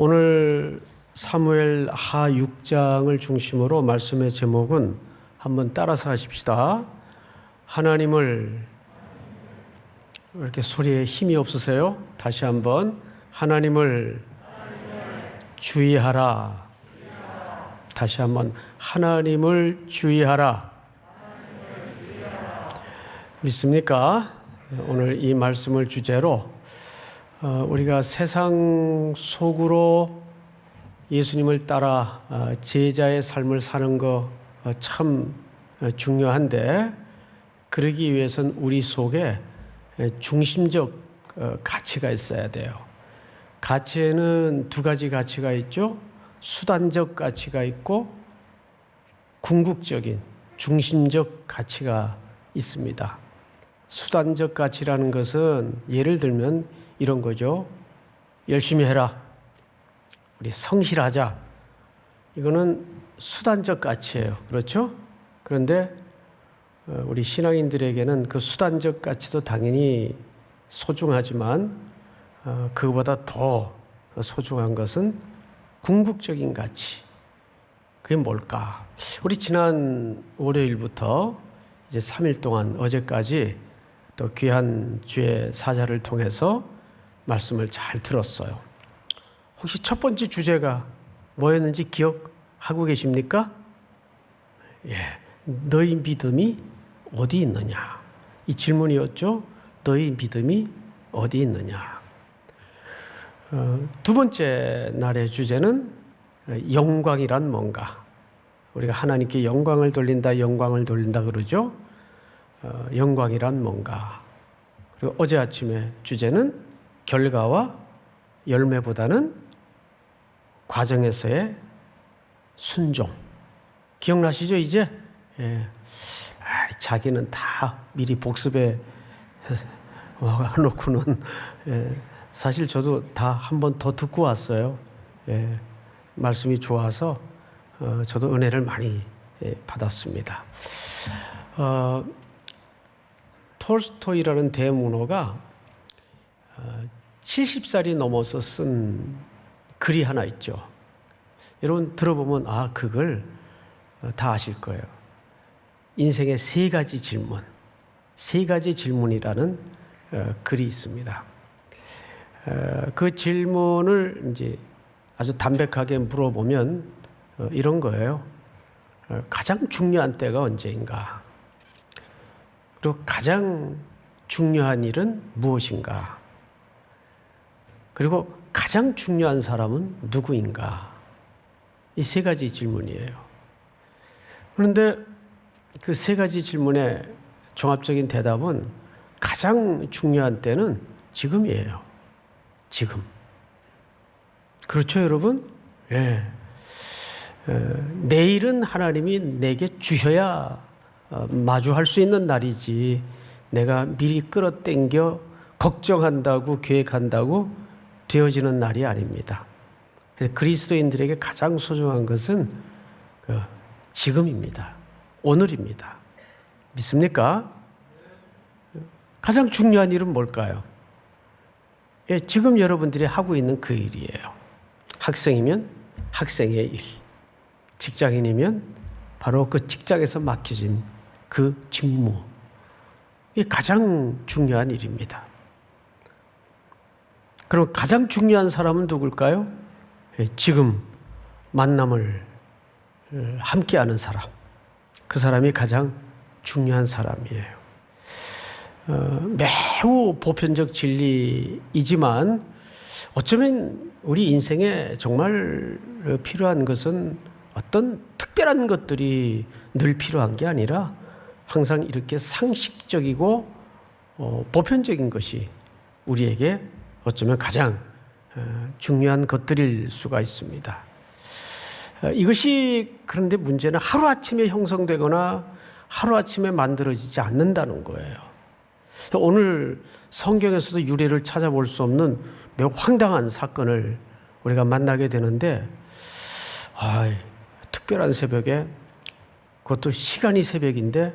오늘 사무엘 하 6장을 중심으로 말씀의 제목은 한번 따라서 하십시다. 하나님을, 이렇게 소리에 힘이 없으세요? 다시 한번 하나님을 주의하라. 다시 한번 하나님을 주의하라. 믿습니까? 오늘 이 말씀을 주제로 우리가 세상 속으로 예수님을 따라 제자의 삶을 사는 거 참 중요한데, 그러기 위해서는 우리 속에 중심적 가치가 있어야 돼요. 가치에는 두 가지 가치가 있죠. 수단적 가치가 있고 궁극적인 중심적 가치가 있습니다. 수단적 가치라는 것은 예를 들면 이런 거죠. 열심히 해라. 우리 성실하자. 이거는 수단적 가치예요. 그렇죠? 그런데 우리 신앙인들에게는 그 수단적 가치도 당연히 소중하지만 그거보다 더 소중한 것은 궁극적인 가치. 그게 뭘까? 우리 지난 월요일부터 이제 3일 동안 어제까지 또 귀한 주의 사자를 통해서 말씀을 잘 들었어요. 혹시 첫 번째 주제가 뭐였는지 기억하고 계십니까? 예, 너희 믿음이 어디 있느냐? 이 질문이었죠. 너희 믿음이 어디 있느냐? 두 번째 날의 주제는 영광이란 뭔가? 우리가 하나님께 영광을 돌린다 그러죠. 영광이란 뭔가? 그리고 어제 아침에 주제는 결과와 열매보다는 과정에서의 순종. 기억나시죠 이제? 예. 자기는 다 미리 복습해 놓고는 사실 저도 다 한 번 더 듣고 왔어요. 예. 말씀이 좋아서 저도 은혜를 많이 받았습니다. 톨스토이라는 대문호가 70살이 넘어서 쓴 글이 하나 있죠. 여러분 들어보면 그걸 다 아실 거예요. 인생의 세 가지 질문이라는 글이 있습니다. 그 질문을 이제 아주 담백하게 물어보면 이런 거예요. 가장 중요한 때가 언제인가? 그리고 가장 중요한 일은 무엇인가? 그리고 가장 중요한 사람은 누구인가? 이 세 가지 질문이에요. 그런데 그 세 가지 질문의 종합적인 대답은 가장 중요한 때는 지금이에요. 지금. 그렇죠, 여러분? 예. 내일은 하나님이 내게 주셔야 마주할 수 있는 날이지, 내가 미리 끌어당겨 걱정한다고 계획한다고 되어지는 날이 아닙니다. 그리스도인들에게 가장 소중한 것은 지금입니다. 오늘입니다. 믿습니까? 가장 중요한 일은 뭘까요? 예, 지금 여러분들이 하고 있는 그 일이에요. 학생이면 학생의 일, 직장인이면 바로 그 직장에서 맡겨진 그 직무, 이게 가장 중요한 일입니다. 그럼 가장 중요한 사람은 누굴까요? 지금 만남을 함께하는 사람, 그 사람이 가장 중요한 사람이에요. 매우 보편적 진리이지만 어쩌면 우리 인생에 정말 필요한 것은 어떤 특별한 것들이 늘 필요한 게 아니라 항상 이렇게 상식적이고 보편적인 것이 우리에게 어쩌면 가장 중요한 것들일 수가 있습니다. 이것이 그런데 문제는 하루아침에 형성되거나 하루아침에 만들어지지 않는다는 거예요. 오늘 성경에서도 유래를 찾아볼 수 없는 매우 황당한 사건을 우리가 만나게 되는데, 특별한 새벽에, 그것도 시간이 새벽인데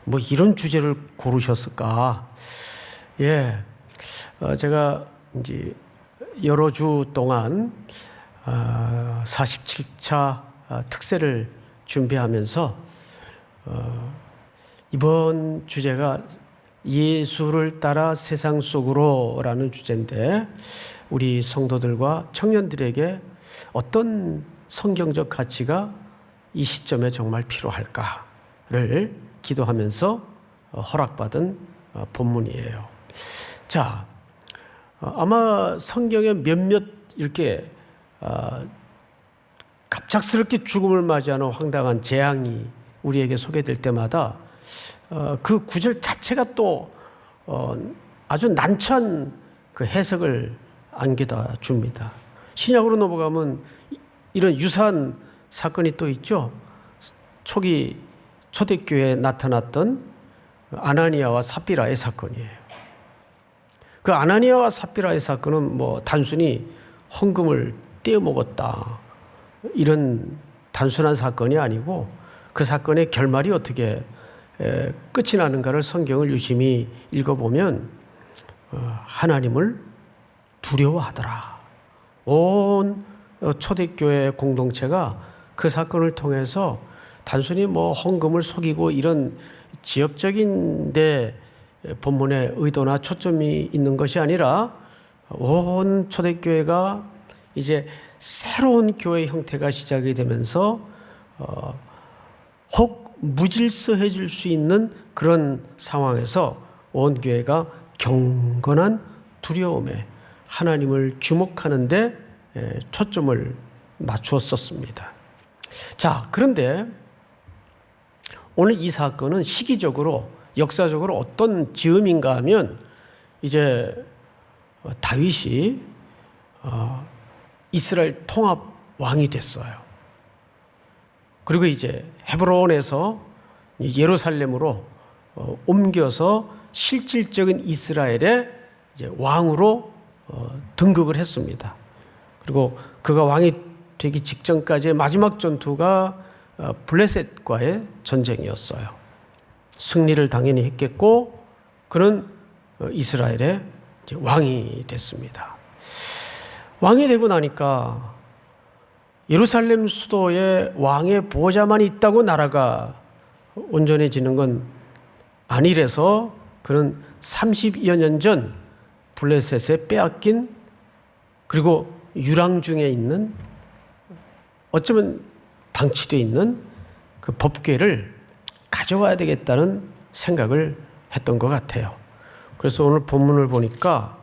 뭐 이런 주제를 고르셨을까? 예, 제가 이제 여러 주 동안 47차 특세를 준비하면서 이번 주제가 예수를 따라 세상 속으로라는 주제인데, 우리 성도들과 청년들에게 어떤 성경적 가치가 이 시점에 정말 필요할까를 기도하면서 허락받은 본문이에요. 자, 아마 성경에 몇몇 이렇게 갑작스럽게 죽음을 맞이하는 황당한 재앙이 우리에게 소개될 때마다 그 구절 자체가 또 아주 난처한 그 해석을 안겨다 줍니다. 신약으로 넘어가면 이런 유사한 사건이 또 있죠. 초기 초대교회에 나타났던 아나니아와 삽비라의 사건이에요. 그 아나니아와 삽비라의 사건은 뭐 단순히 헌금을 떼어먹었다, 이런 단순한 사건이 아니고, 그 사건의 결말이 어떻게 끝이 나는가를 성경을 유심히 읽어보면 하나님을 두려워하더라. 온 초대교회 공동체가 그 사건을 통해서 단순히 뭐 헌금을 속이고 이런 지역적인 데 본문의 의도나 초점이 있는 것이 아니라, 온 초대교회가 이제 새로운 교회 형태가 시작이 되면서 혹 무질서해질 수 있는 그런 상황에서 온 교회가 경건한 두려움에 하나님을 주목하는 데 초점을 맞추었었습니다. 자, 그런데 오늘 이 사건은 시기적으로, 역사적으로 어떤 즈음인가 하면, 이제 다윗이 이스라엘 통합 왕이 됐어요. 그리고 이제 헤브론에서 예루살렘으로 옮겨서 실질적인 이스라엘의 이제 왕으로 등극을 했습니다. 그리고 그가 왕이 되기 직전까지의 마지막 전투가 블레셋과의 전쟁이었어요. 승리를 당연히 했겠고, 그는 이스라엘의 이제 왕이 됐습니다. 왕이 되고 나니까 예루살렘 수도에 왕의 보좌만 있다고 나라가 온전해지는 건 아니래서, 그는 30여 년 전 블레셋에 빼앗긴, 그리고 유랑 중에 있는, 어쩌면 방치되어 있는 그 법궤를 가져와야 되겠다는 생각을 했던 것 같아요. 그래서 오늘 본문을 보니까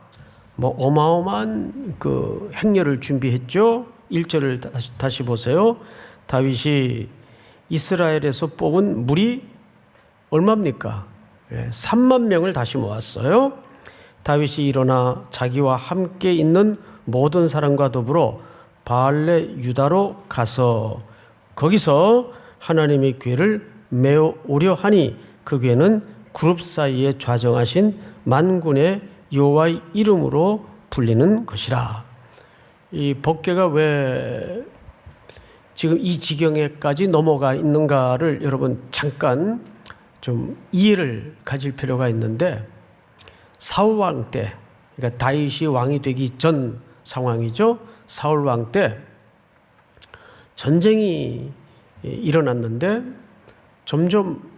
뭐 어마어마한 그 행렬을 준비했죠. 1절을 다시 보세요. 다윗이 이스라엘에서 뽑은 무리 얼마입니까? 3만 명을 다시 모았어요. 다윗이 일어나 자기와 함께 있는 모든 사람과 더불어 바알레 유다로 가서 거기서 하나님의 궤를 메어오려 하니, 그 궤는 그룹 사이에 좌정하신 만군의 여호와의 이름으로 불리는 것이라. 이 법궤가 왜 지금 이 지경에까지 넘어가 있는가를 여러분 잠깐 좀 이해를 가질 필요가 있는데, 사울 왕 때, 그러니까 다윗이 왕이 되기 전 상황이죠. 사울 왕 때 전쟁이 일어났는데 점점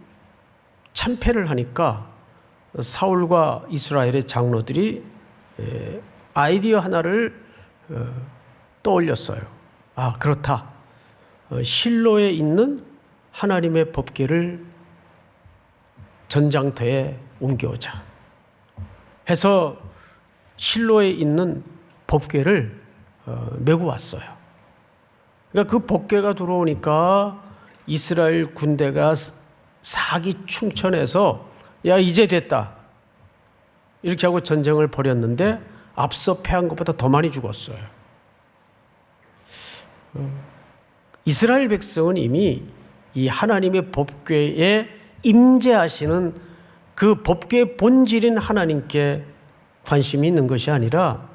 참패를 하니까 사울과 이스라엘의 장로들이 아이디어 하나를 떠올렸어요. 아, 그렇다. 실로에 있는 하나님의 법궤를 전장터에 옮겨오자 해서 실로에 있는 법궤를 메고 왔어요. 그러니까 그 법궤가 들어오니까 이스라엘 군대가 사기충천해서 야, 이제 됐다, 이렇게 하고 전쟁을 벌였는데 앞서 패한 것보다 더 많이 죽었어요. 이스라엘 백성은 이미 이 하나님의 법궤에 임재하시는 그 법궤의 본질인 하나님께 관심이 있는 것이 아니라,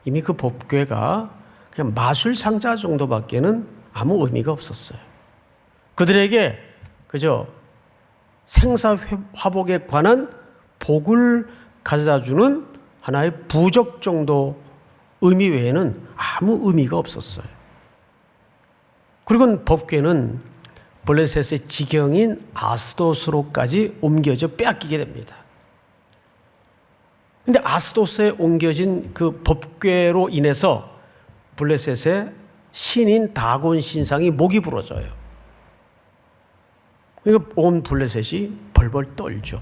이미 그 법궤가 그냥 마술 상자 정도밖에는 아무 의미가 없었어요. 그들에게 그저 생사화복에 관한 복을 가져다주는 하나의 부적 정도 의미 외에는 아무 의미가 없었어요. 그리고 법궤는 블레셋의 지경인 아스돗으로까지 옮겨져 빼앗기게 됩니다. 근데 아스돗에 옮겨진 그 법궤로 인해서 블레셋의 신인 다곤 신상이 목이 부러져요. 그러니까 온 블레셋이 벌벌 떨죠.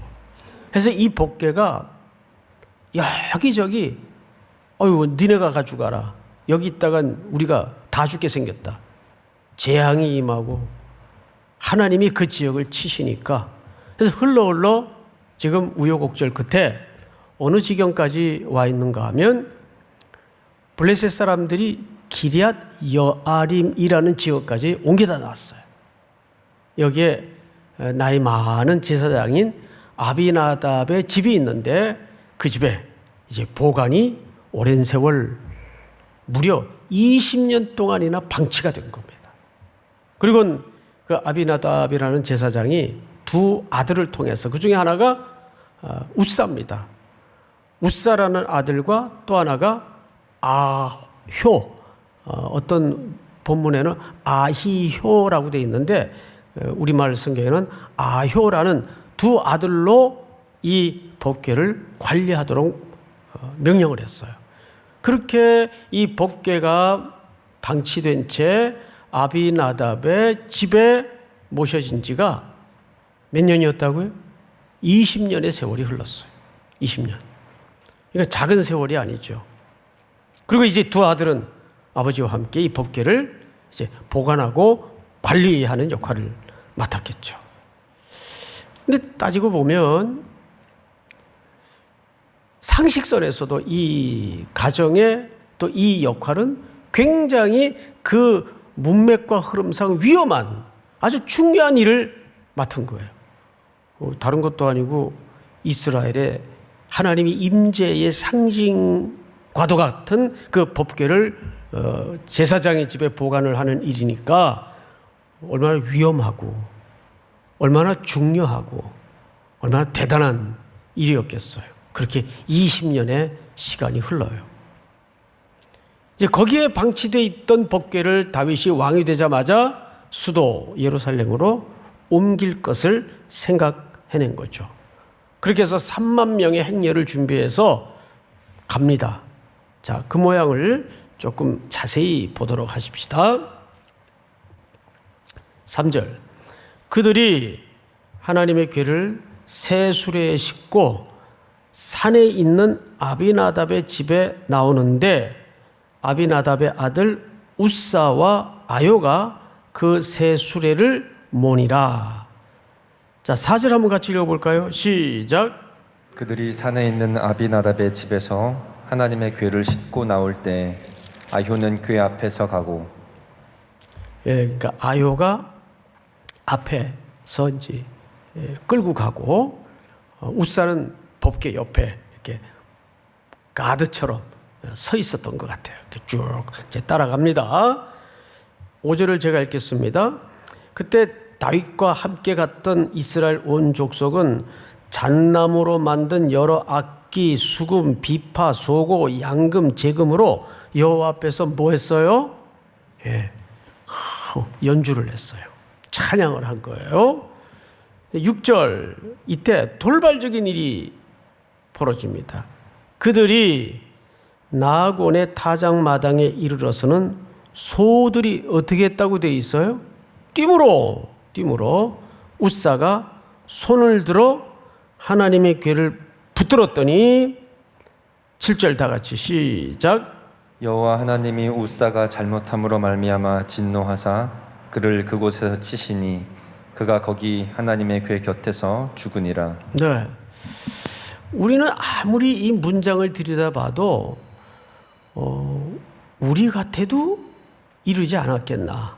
그래서 이 법궤가 여기저기 니네가 가져가라. 여기 있다간 우리가 다 죽게 생겼다. 재앙이 임하고 하나님이 그 지역을 치시니까 그래서 흘러 지금 우여곡절 끝에 어느 지경까지 와 있는가 하면 블레셋 사람들이 기럇 여아림이라는 지역까지 옮겨다 놨어요. 여기에 나이 많은 제사장인 아비나답의 집이 있는데 그 집에 이제 보관이 오랜 세월 무려 20년 동안이나 방치가 된 겁니다. 그리고 그 아비나답이라는 제사장이 두 아들을 통해서 그 중에 하나가 우사입니다. 우사라는 아들과 또 하나가 아효, 어떤 본문에는 아히효라고 되어 있는데 우리말 성경에는 아효라는 두 아들로 이 법궤를 관리하도록 명령을 했어요. 그렇게 이 법궤가 방치된 채 아비나답의 집에 모셔진 지가 몇 년이었다고요? 20년의 세월이 흘렀어요. 20년. 그러니까 작은 세월이 아니죠. 그리고 이제 두 아들은 아버지와 함께 이 법궤를 이제 보관하고 관리하는 역할을 맡았겠죠. 근데 따지고 보면 상식선에서도 이 가정의 또 이 역할은 굉장히 그 문맥과 흐름상 위험한 아주 중요한 일을 맡은 거예요. 다른 것도 아니고 이스라엘의 하나님이 임재의 상징과도 같은 그 법궤를 제사장의 집에 보관을 하는 일이니까 얼마나 위험하고 얼마나 중요하고 얼마나 대단한 일이었겠어요. 그렇게 20년의 시간이 흘러요. 이제 거기에 방치되어 있던 법궤를 다윗이 왕이 되자마자 수도 예루살렘으로 옮길 것을 생각해낸 거죠. 그렇게 해서 3만 명의 행렬을 준비해서 갑니다. 자, 그 모양을 조금 자세히 보도록 하십시다. 3절. 그들이 하나님의 궤를 새 수레에 싣고 산에 있는 아비나답의 집에 나오는데 아비나답의 아들 우사와 아요가 그 새 수레를 모니라. 자, 4절 한번 같이 읽어볼까요? 시작. 그들이 산에 있는 아비나답의 집에서 하나님의 궤를 싣고 나올 때 아효는 궤 앞에서 가고. 그러니까 아요가 앞에서 이제 끌고 가고 우사는 법궤 옆에 이렇게 가드처럼 서 있었던 것 같아요. 이렇게 쭉 이제 따라갑니다. 5절을 제가 읽겠습니다. 그때 다윗과 함께 갔던 이스라엘 온 족속은 잣나무로 만든 여러 악기, 수금, 비파, 소고, 양금, 제금으로 여호와 앞에서 뭐 했어요? 연주를 했어요. 찬양을 한 거예요. 6절, 이때 돌발적인 일이 벌어집니다. 그들이 나곤의 타작마당에 이르러서는 소들이 어떻게 했다고 되어 있어요? 띠무로 우사가 손을 들어 하나님의 궤를 붙들었더니 7절 다 같이 시작. 여호와 하나님이 우사가 잘못함으로 말미암아 진노하사 그를 그곳에서 치시니 그가 거기 하나님의 궤 곁에서 죽으니라. 네, 우리는 아무리 이 문장을 들여다봐도 우리 같아도 이르지 않았겠나.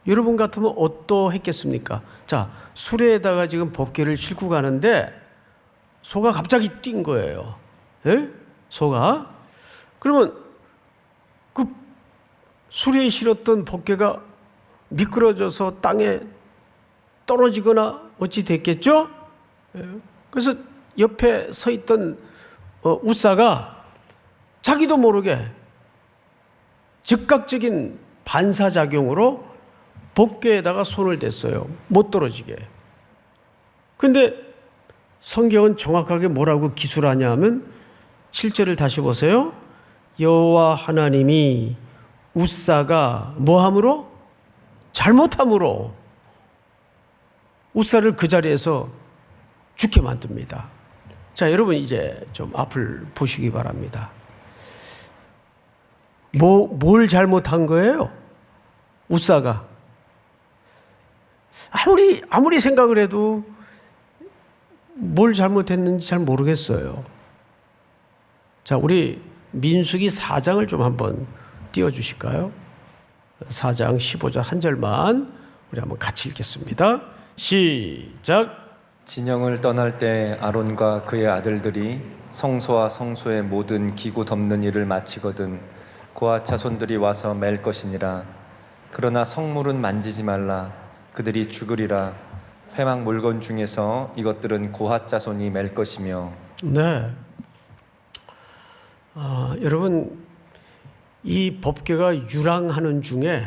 여러분 같으면 어떠했겠습니까? 자, 수레에다가 지금 법궤를 싣고 가는데 소가 갑자기 뛴 거예요. 예? 소가. 그러면 그 수레에 실었던 법궤가 미끄러져서 땅에 떨어지거나 어찌 됐겠죠? 그래서 옆에 서 있던 우사가 자기도 모르게 즉각적인 반사작용으로 법궤에다가 손을 댔어요. 못 떨어지게. 근데 성경은 정확하게 뭐라고 기술하냐 하면 7절을 다시 보세요. 여호와 하나님이 웃사가 뭐함으로? 잘못함으로 웃사를 그 자리에서 죽게 만듭니다. 자, 여러분 이제 좀 앞을 보시기 바랍니다. 뭘 잘못한 거예요? 웃사가. 아무리 생각을 해도 뭘 잘못했는지 잘 모르겠어요. 자, 우리 민수기 4장을 좀 한번 띄워주실까요? 4장 15절 한 절만 우리 한번 같이 읽겠습니다. 시작. 진영을 떠날 때 아론과 그의 아들들이 성소와 성소의 모든 기구 덮는 일을 마치거든 고아 자손들이 와서 맬 것이니라. 그러나 성물은 만지지 말라. 그들이 죽으리라. 회막 물건 중에서 이것들은 고핫 자손이 맬 것이며. 네. 여러분 이 법궤가 유랑하는 중에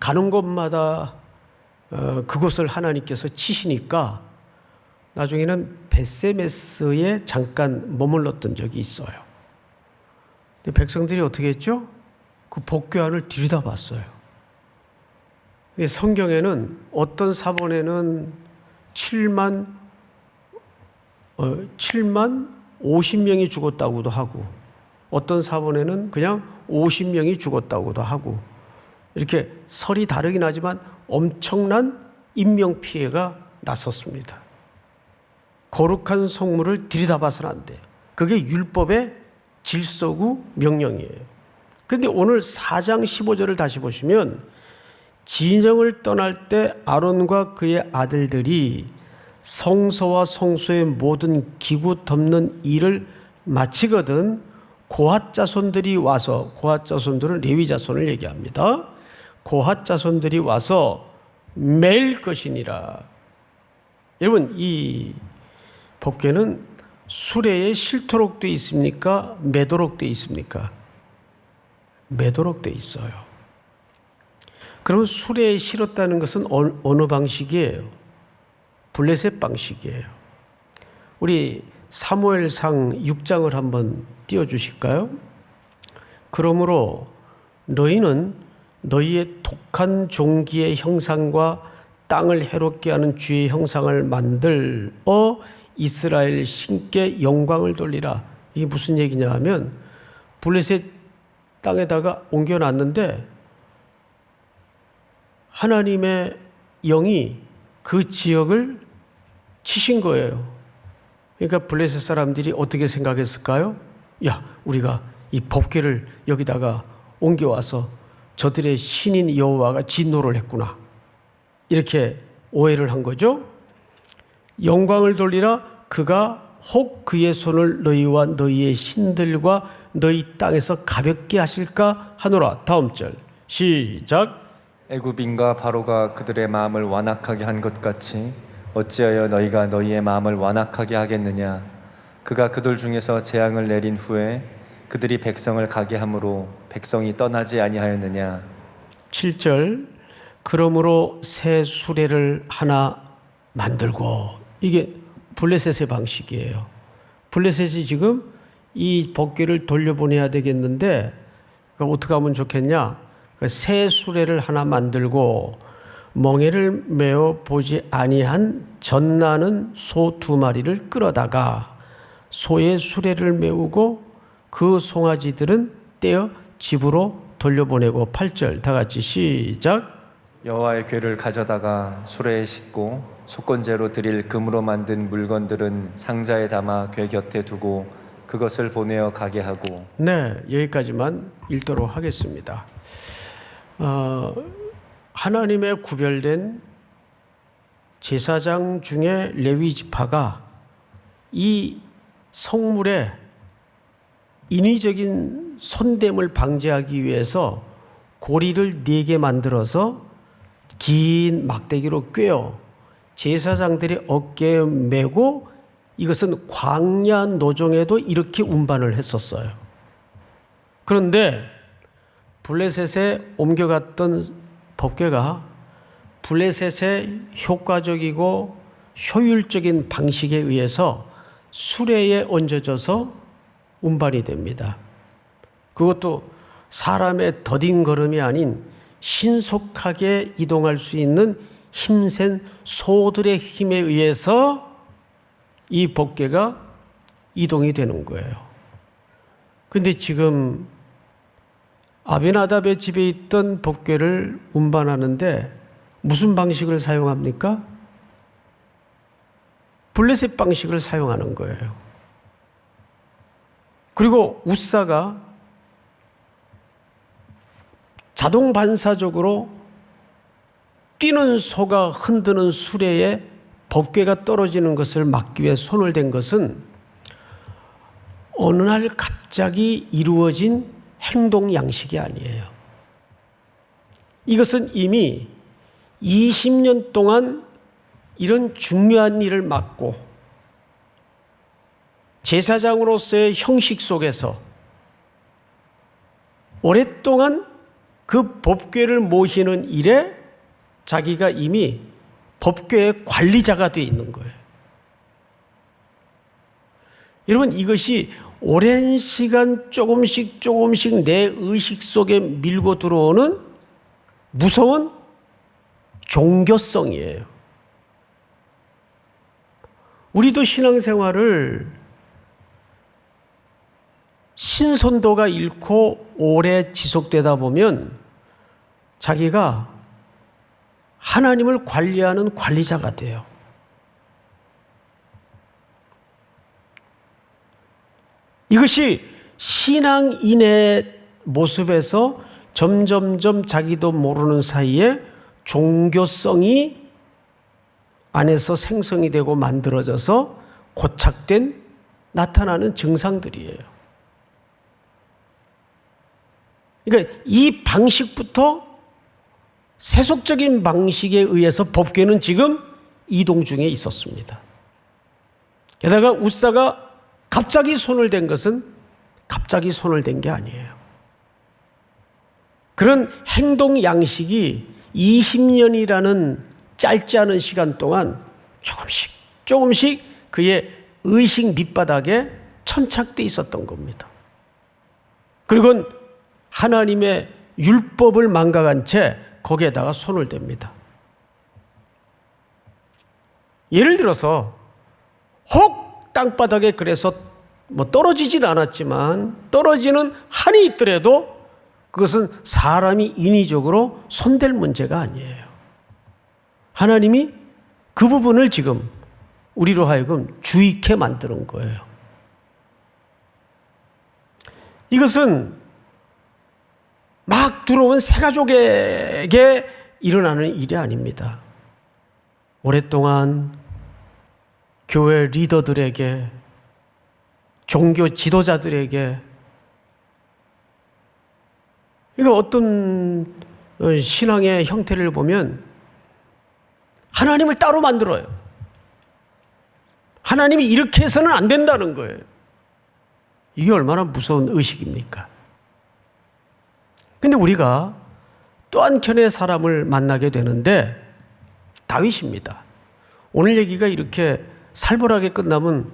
가는 곳마다 그곳을 하나님께서 치시니까 나중에는 벳세메스에 잠깐 머물렀던 적이 있어요. 근데 백성들이 어떻게 했죠? 그 법궤 안을 들여다봤어요. 성경에는 어떤 사본에는 7만 50명이 죽었다고도 하고 어떤 사본에는 그냥 50명이 죽었다고도 하고 이렇게 설이 다르긴 하지만 엄청난 인명피해가 났었습니다. 거룩한 성물을 들여다봐서는 안 돼요. 그게 율법의 질서구 명령이에요. 그런데 오늘 4장 15절을 다시 보시면 진영을 떠날 때 아론과 그의 아들들이 성소와 성소의 모든 기구 덮는 일을 마치거든 고핫 자손들이 와서, 고핫 자손들은 레위 자손을 얘기합니다. 고핫 자손들이 와서 맬 것이니라. 여러분 이 법궤는 수레에 실도록 되어 있습니까? 매도록 되어 있습니까? 매도록 되어 있어요. 그러면 수레에 실었다는 것은 어느 방식이에요? 블레셋 방식이에요. 우리 사무엘상 6장을 한번 띄워주실까요? 그러므로 너희는 너희의 독한 종기의 형상과 땅을 해롭게 하는 쥐의 형상을 만들어 이스라엘 신께 영광을 돌리라. 이게 무슨 얘기냐 하면 블레셋 땅에다가 옮겨놨는데 하나님의 영이 그 지역을 치신 거예요. 그러니까 블레셋 사람들이 어떻게 생각했을까요? 야, 우리가 이 법궤를 여기다가 옮겨와서 저들의 신인 여호와가 진노를 했구나. 이렇게 오해를 한 거죠. 영광을 돌리라. 그가 혹 그의 손을 너희와 너희의 신들과 너희 땅에서 가볍게 하실까 하노라. 다음 절 시작. 애굽인과 바로가 그들의 마음을 완악하게 한 것 같이 어찌하여 너희가 너희의 마음을 완악하게 하겠느냐. 그가 그들 중에서 재앙을 내린 후에 그들이 백성을 가게 함으로 백성이 떠나지 아니하였느냐. 7절 그러므로 새 수레를 하나 만들고, 이게 블레셋의 방식이에요. 블레셋이 지금 이 법궤를 돌려보내야 되겠는데 어떻게 하면 좋겠냐. 새 수레를 하나 만들고 멍에를 메어 보지 아니한 젖나는 소 2마리를 끌어다가 소의 수레를 메우고 그 송아지들은 떼어 집으로 돌려보내고. 8절 다 같이 시작. 여호와의 궤를 가져다가 수레에 싣고 속건제로 드릴 금으로 만든 물건들은 상자에 담아 궤 곁에 두고 그것을 보내어 가게 하고. 네, 여기까지만 읽도록 하겠습니다. 하나님의 구별된 제사장 중에 레위 지파가 이 성물에 인위적인 손댐을 방지하기 위해서 고리를 4개 만들어서 긴 막대기로 꿰어 제사장들의 어깨에 메고, 이것은 광야 노정에도 이렇게 운반을 했었어요. 그런데 블레셋에 옮겨갔던 법궤가 블레셋의 효과적이고 효율적인 방식에 의해서 수레에 얹어져서 운반이 됩니다. 그것도 사람의 더딘 걸음이 아닌 신속하게 이동할 수 있는 힘센 소들의 힘에 의해서 이 법궤가 이동이 되는 거예요. 근데 지금 아비나답의 집에 있던 법궤를 운반하는데 무슨 방식을 사용합니까? 블레셋 방식을 사용하는 거예요. 그리고 우사가 자동 반사적으로 뛰는 소가 흔드는 수레에 법궤가 떨어지는 것을 막기 위해 손을 댄 것은 어느 날 갑자기 이루어진 행동 양식이 아니에요. 이것은 이미 20년 동안 이런 중요한 일을 맡고 제사장으로서의 형식 속에서 오랫동안 그 법궤를 모시는 일에 자기가 이미 법궤의 관리자가 되어 있는 거예요. 여러분, 이것이 오랜 시간 조금씩 내 의식 속에 밀고 들어오는 무서운 종교성이에요. 우리도 신앙생활을 신선도가 잃고 오래 지속되다 보면 자기가 하나님을 관리하는 관리자가 돼요. 이것이 신앙인의 모습에서 점점점 자기도 모르는 사이에 종교성이 안에서 생성이 되고 만들어져서 고착된 나타나는 증상들이에요. 그러니까 이 방식부터 세속적인 방식에 의해서 법궤는 지금 이동 중에 있었습니다. 게다가 우사가 갑자기 손을 댄 것은 갑자기 손을 댄 게 아니에요. 그런 행동 양식이 20년이라는 짧지 않은 시간 동안 조금씩 그의 의식 밑바닥에 천착되어 있었던 겁니다. 그리고 하나님의 율법을 망각한 채 거기에다가 손을 댑니다. 예를 들어서 혹 땅바닥에 그래서 떨어지진 않았지만 떨어지는 한이 있더라도 그것은 사람이 인위적으로 손댈 문제가 아니에요. 하나님이 그 부분을 지금 우리로 하여금 주의케 만드는 거예요. 이것은 막 들어온 새가족에게 일어나는 일이 아닙니다. 오랫동안 교회 리더들에게, 종교 지도자들에게, 이거 어떤 신앙의 형태를 보면 하나님을 따로 만들어요. 하나님이 이렇게 해서는 안 된다는 거예요. 이게 얼마나 무서운 의식입니까? 근데 우리가 또 한켠의 사람을 만나게 되는데 다윗입니다. 오늘 얘기가 이렇게 살벌하게 끝나면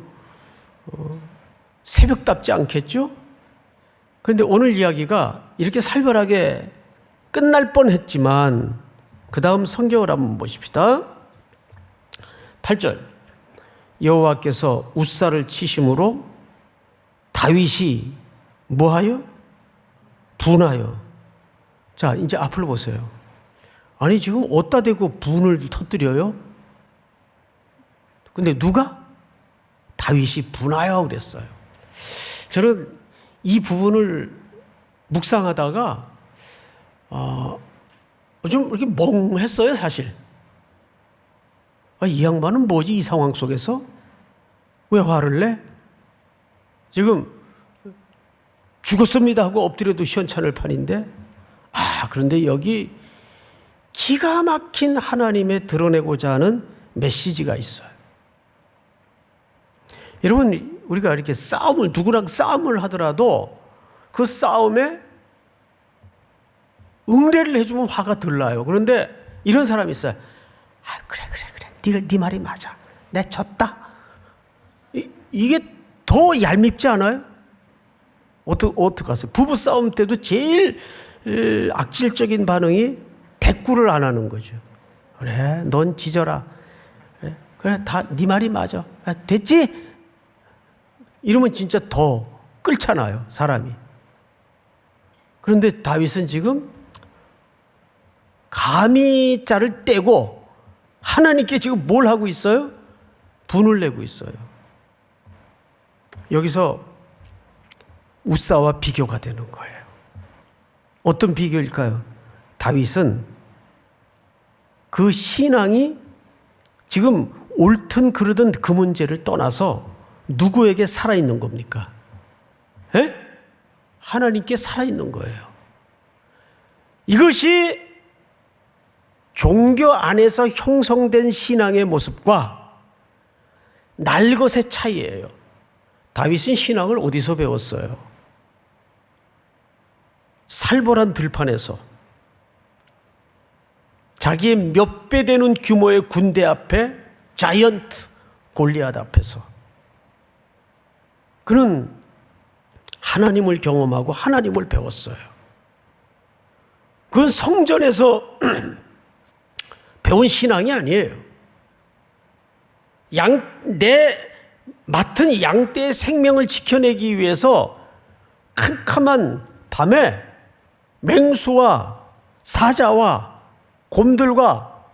새벽답지 않겠죠? 그런데 오늘 이야기가 이렇게 살벌하게 끝날 뻔했지만 그 다음 성경을 한번 보십시다. 8절 여호와께서 우사를 치심으로 다윗이 뭐하여? 분하여. 자, 이제 앞을 보세요. 아니 지금 어디다 대고 분을 터뜨려요? 근데 누가? 다윗이 분하여 그랬어요. 저는 이 부분을 묵상하다가 좀 이렇게 멍했어요, 사실. 이 양반은 뭐지, 이 상황 속에서? 왜 화를 내? 지금 죽었습니다 하고 엎드려도 시원찮을 판인데, 그런데 여기 기가 막힌 하나님의 드러내고자 하는 메시지가 있어요. 여러분, 우리가 이렇게 누구랑 싸움을 하더라도 그 싸움에 응례를 해주면 화가 덜 나요. 그런데 이런 사람이 있어요. 아, 그래. 네 말이 맞아. 내 졌다. 이게 더 얄밉지 않아요? 어떡하세요? 부부싸움 때도 제일 악질적인 반응이 대꾸를 안 하는 거죠. 그래, 넌 지져라. 그래, 다 네 말이 맞아. 됐지? 이러면 진짜 더 끓잖아요, 사람이. 그런데 다윗은 지금 감히 자를 떼고 하나님께 지금 뭘 하고 있어요? 분을 내고 있어요. 여기서 우사와 비교가 되는 거예요. 어떤 비교일까요? 다윗은 그 신앙이 지금 옳든 그르든 그 문제를 떠나서 누구에게 살아있는 겁니까? 에? 하나님께 살아있는 거예요. 이것이 종교 안에서 형성된 신앙의 모습과 날것의 차이예요. 다윗은 신앙을 어디서 배웠어요? 살벌한 들판에서 자기의 몇 배 되는 규모의 군대 앞에 자이언트 골리앗 앞에서 그는 하나님을 경험하고 하나님을 배웠어요. 그건 성전에서 배운 신앙이 아니에요. 내 맡은 양떼의 생명을 지켜내기 위해서 캄캄한 밤에 맹수와 사자와 곰들과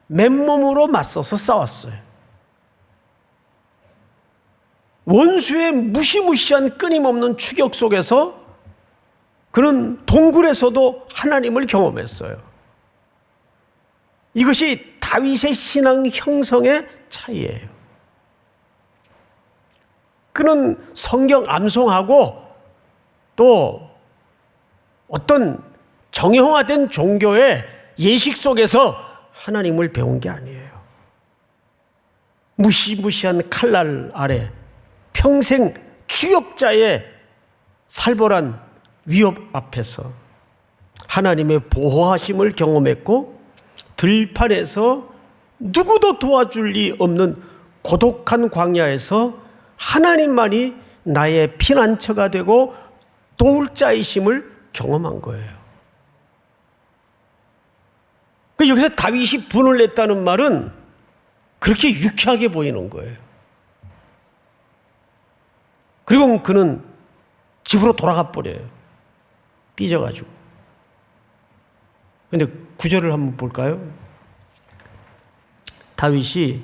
맨몸으로 맞서서 싸웠어요. 원수의 무시무시한 끊임없는 추격 속에서 그는 동굴에서도 하나님을 경험했어요. 이것이 다윗의 신앙 형성의 차이예요. 그는 성경 암송하고 또 어떤 정형화된 종교의 예식 속에서 하나님을 배운 게 아니에요. 무시무시한 칼날 아래 평생 추격자의 살벌한 위협 앞에서 하나님의 보호하심을 경험했고 들판에서 누구도 도와줄 리 없는 고독한 광야에서 하나님만이 나의 피난처가 되고 도울 자이심을 경험한 거예요. 여기서 다윗이 분을 냈다는 말은 그렇게 유쾌하게 보이는 거예요. 그리고 그는 집으로 돌아가 버려요. 삐져가지고. 그런데 구절을 한번 볼까요? 다윗이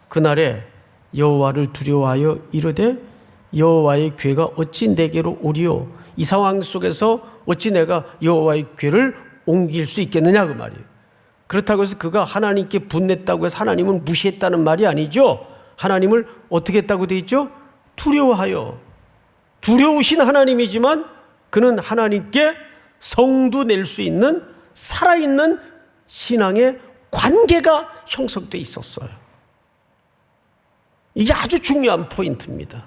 그날에 여호와를 두려워하여 이르되 여호와의 궤가 어찌 내게로 오리요? 이 상황 속에서 어찌 내가 여호와의 궤를 옮길 수 있겠느냐 그 말이에요. 그렇다고 해서 그가 하나님께 분냈다고 해서 하나님을 무시했다는 말이 아니죠. 하나님을 어떻게 했다고 되어 있죠? 두려워하여. 두려우신 하나님이지만 그는 하나님께 성도 낼 수 있는 살아있는 신앙의 관계가 형성되어 있었어요. 이게 아주 중요한 포인트입니다.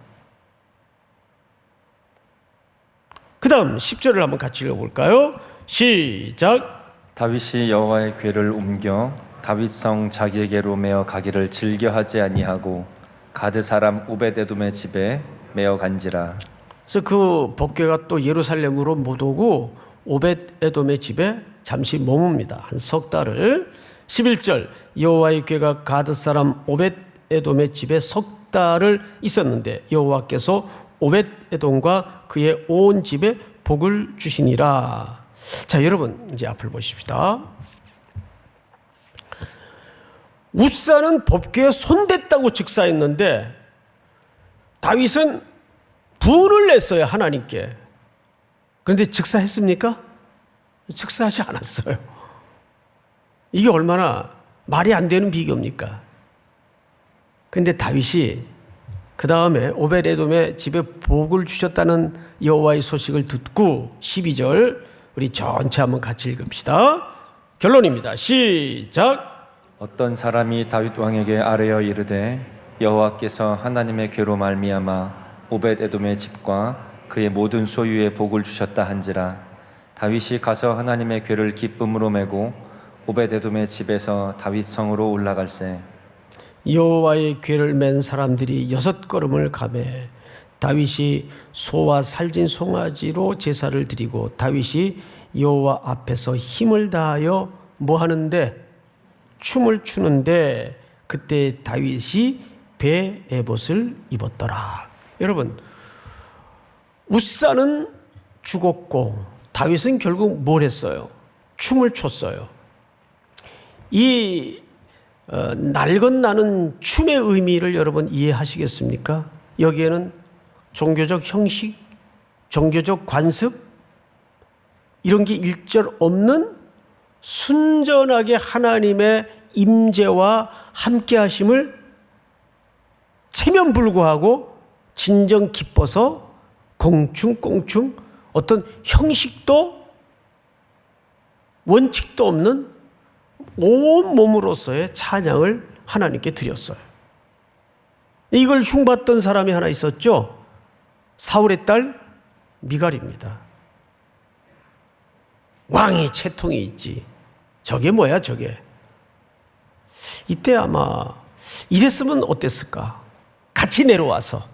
그 다음 10절을 한번 같이 읽어볼까요? 시작. 다윗이 여호와의 궤를 옮겨 다윗성 자기에게로 메어 가기를 즐겨하지 아니하고 가드 사람 오벳에돔의 집에 메어 간지라. 그래서 그 법궤가 또 예루살렘으로 못 오고 오벳에돔의 집에 잠시 머뭅니다. 한 석 달을. 11절 여호와의 궤가 가드 사람 오벳에돔의 집에 석 달을 있었는데 여호와께서 오벳에돔과 그의 온 집에 복을 주시니라. 자, 여러분 이제 앞을 보십시다. 우사는 법궤에 손댔다고 즉사했는데 다윗은 분을 냈어요, 하나님께. 그런데 즉사했습니까? 즉사하지 않았어요. 이게 얼마나 말이 안 되는 비교입니까? 그런데 다윗이 그 다음에 오벳에돔의 집에 복을 주셨다는 여호와의 소식을 듣고 12절 우리 전체 한번 같이 읽읍시다. 결론입니다. 시작. 어떤 사람이 다윗 왕에게 아뢰어 이르되 여호와께서 하나님의 궤로 말미암아 오벳에돔의 집과 그의 모든 소유에 복을 주셨다 한지라. 다윗이 가서 하나님의 궤를 기쁨으로 메고 오베데돔의 집에서 다윗 성으로 올라갈새. 여호와의 궤를 맨 사람들이 6걸음을 가매 다윗이 소와 살진 송아지로 제사를 드리고 다윗이 여호와 앞에서 힘을 다하여 뭐 하는데? 춤을 추는데 그때 다윗이 배 에봇을 입었더라. 여러분, 웃사는 죽었고 다윗은 결국 뭘 했어요? 춤을 췄어요. 이 날것나는 춤의 의미를 여러분 이해하시겠습니까? 여기에는 종교적 형식, 종교적 관습 이런 게 일절 없는 순전하게 하나님의 임재와 함께 하심을 체면불구하고 진정 기뻐서 공충 어떤 형식도 원칙도 없는 온 몸으로서의 찬양을 하나님께 드렸어요. 이걸 흉봤던 사람이 하나 있었죠. 사울의 딸 미갈입니다. 왕이 채통이 있지. 저게 뭐야 저게. 이때 아마 이랬으면 어땠을까. 같이 내려와서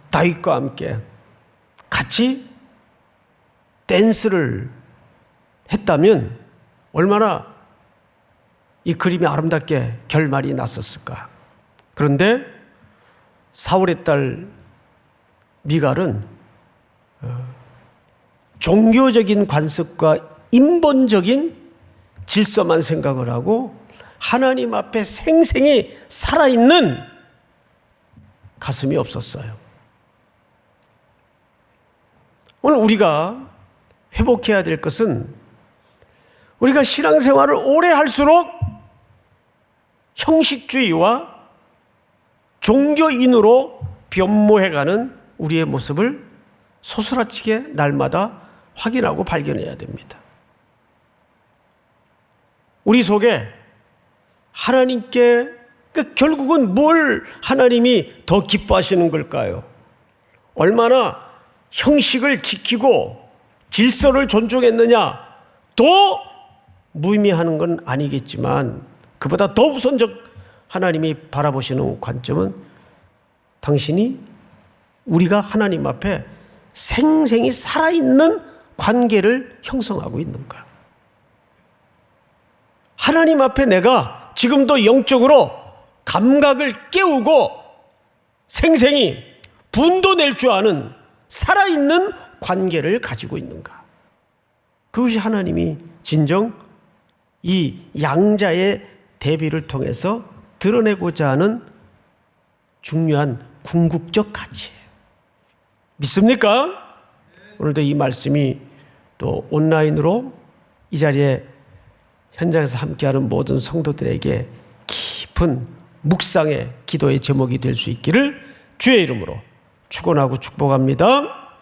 다윗과 함께 같이 댄스를 했다면 얼마나 이 그림이 아름답게 결말이 났었을까. 그런데 사울의 딸 미갈은 종교적인 관습과 인본적인 질서만 생각을 하고 하나님 앞에 생생히 살아있는 가슴이 없었어요. 오늘 우리가 회복해야 될 것은 우리가 신앙생활을 오래 할수록 형식주의와 종교인으로 변모해가는 우리의 모습을 소스라치게 날마다 확인하고 발견해야 됩니다. 우리 속에 하나님께 결국은 뭘 하나님이 더 기뻐하시는 걸까요? 얼마나 형식을 지키고 질서를 존중했느냐 더 무의미하는 건 아니겠지만 그보다 더 우선적 하나님이 바라보시는 관점은 당신이 우리가 하나님 앞에 생생히 살아있는 관계를 형성하고 있는가. 하나님 앞에 내가 지금도 영적으로 감각을 깨우고 생생히 분도 낼 줄 아는 살아있는 관계를 가지고 있는가. 그것이 하나님이 진정 이 양자의 대비를 통해서 드러내고자 하는 중요한 궁극적 가치예요. 믿습니까? 오늘도 이 말씀이 또 온라인으로 이 자리에 현장에서 함께하는 모든 성도들에게 깊은 묵상의 기도의 제목이 될 수 있기를 주의 이름으로 축원하고 축복합니다.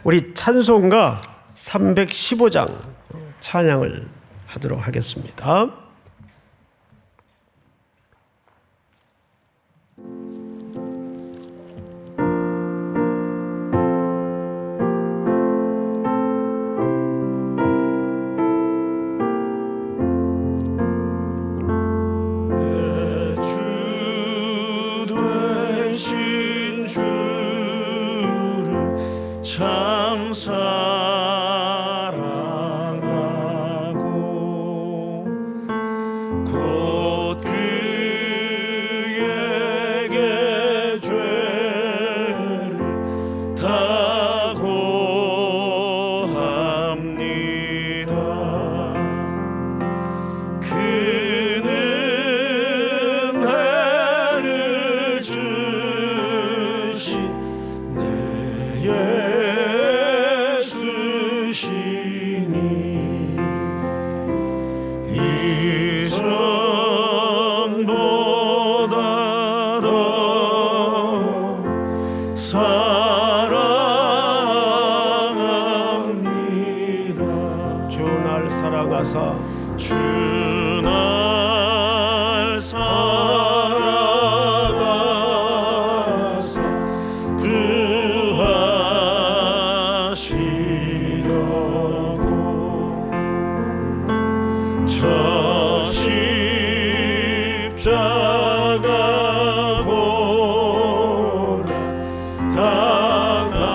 우리 찬송가 315장 찬양을 하도록 하겠습니다. 참 사랑하고 곧 그에게 죄를 다고 합니다. 그는 은혜를 주신 내 예수시니 이전보다 더 사랑합니다. 주 날 사랑하사 주 날 사랑하사 구하시려 십자가 고라 당하셨도다.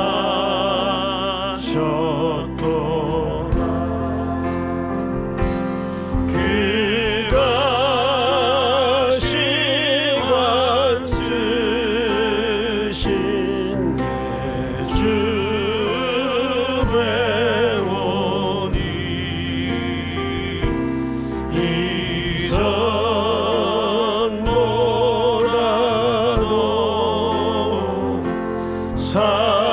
그가 시간 쓰신 내 주 배우니 이전보다도 사랑합니다.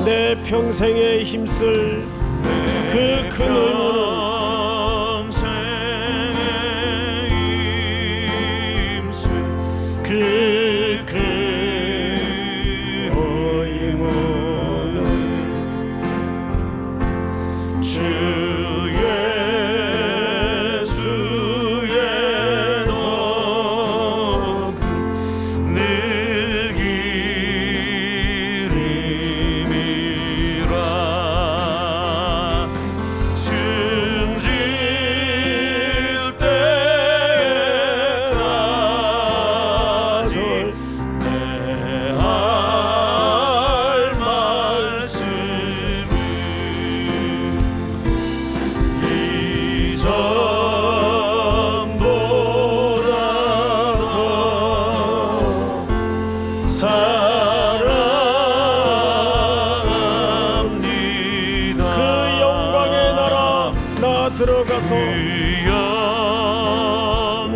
내 평생에 힘쓸 그 큰 의무는 주 예수의 덕을 늘 기림이라. 숨질 때까지 내 할 말씀을 이전보다 더 사랑합니다. 그 영광의 나라 나 들어가서 그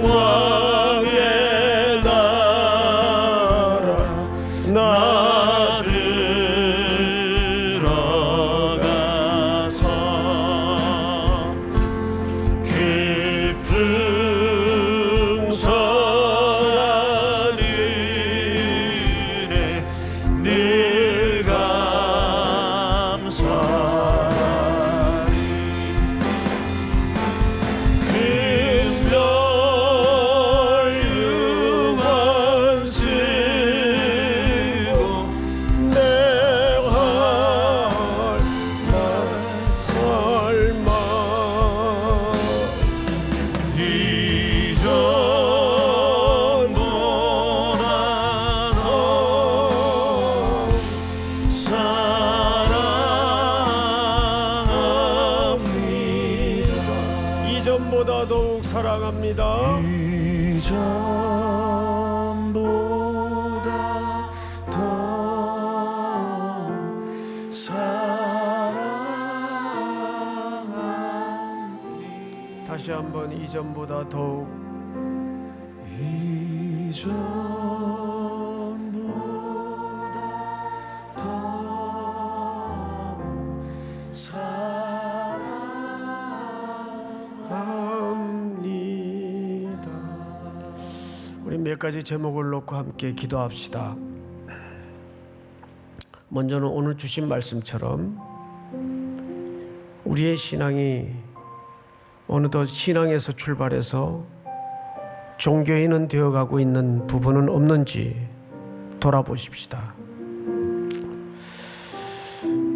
영광의 나라 나 들어가서 깊은 선한 은혜 늘 감사하리. 금별 유관 쓰고 내 할 삶아 이전보다 더 사랑합니다. 이전보다 더욱 사랑합니다. 이전보다 더 사랑합니다. 다시 한번 이전보다 더욱 이전보다 더 사랑합니다. 우리 몇 가지 제목을 놓고 함께 기도합시다. 먼저는 오늘 주신 말씀처럼 우리의 신앙이 어느덧 신앙에서 출발해서 종교인은 되어가고 있는 부분은 없는지 돌아보십시다.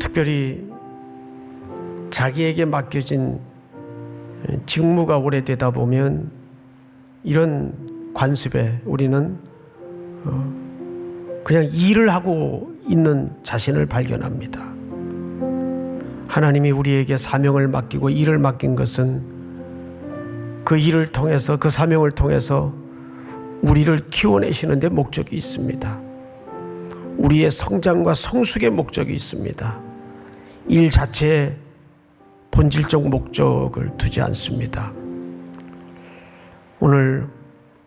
특별히 자기에게 맡겨진 직무가 오래되다 보면 이런 관습에 우리는 그냥 일을 하고 있는 자신을 발견합니다. 하나님이 우리에게 사명을 맡기고 일을 맡긴 것은 그 일을 통해서, 그 사명을 통해서 우리를 키워내시는 데 목적이 있습니다. 우리의 성장과 성숙의 목적이 있습니다. 일 자체에 본질적 목적을 두지 않습니다. 오늘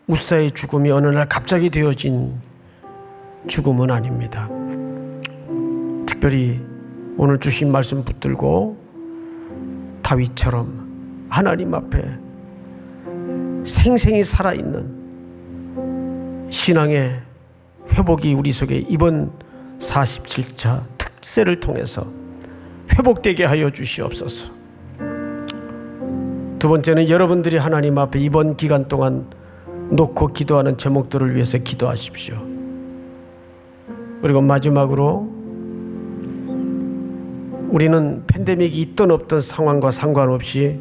웃사의 죽음이 어느 날 갑자기 되어진 죽음은 아닙니다. 특별히 오늘 주신 말씀 붙들고 다윗처럼 하나님 앞에 생생히 살아있는 신앙의 회복이 우리 속에 이번 47차 특세를 통해서 회복되게 하여 주시옵소서. 두 번째는 여러분들이 하나님 앞에 이번 기간 동안 놓고 기도하는 제목들을 위해서 기도하십시오. 그리고 마지막으로 우리는 팬데믹이 있든 없든 상황과 상관없이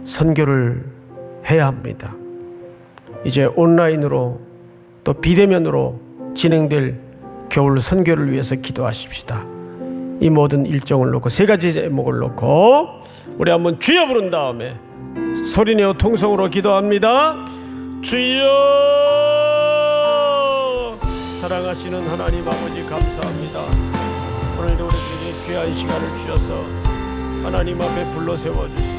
선교를 해야 합니다. 이제 온라인으로 또 비대면으로 진행될 겨울 선교를 위해서 기도하십시다. 이 모든 일정을 놓고 세 가지 제목을 놓고 우리 한번 주여 부른 다음에 소리내어 통성으로 기도합니다. 주여, 사랑하시는 하나님 아버지 감사합니다. 오늘도 우리에게 귀한 시간을 주셔서 하나님 앞에 불러 세워주시고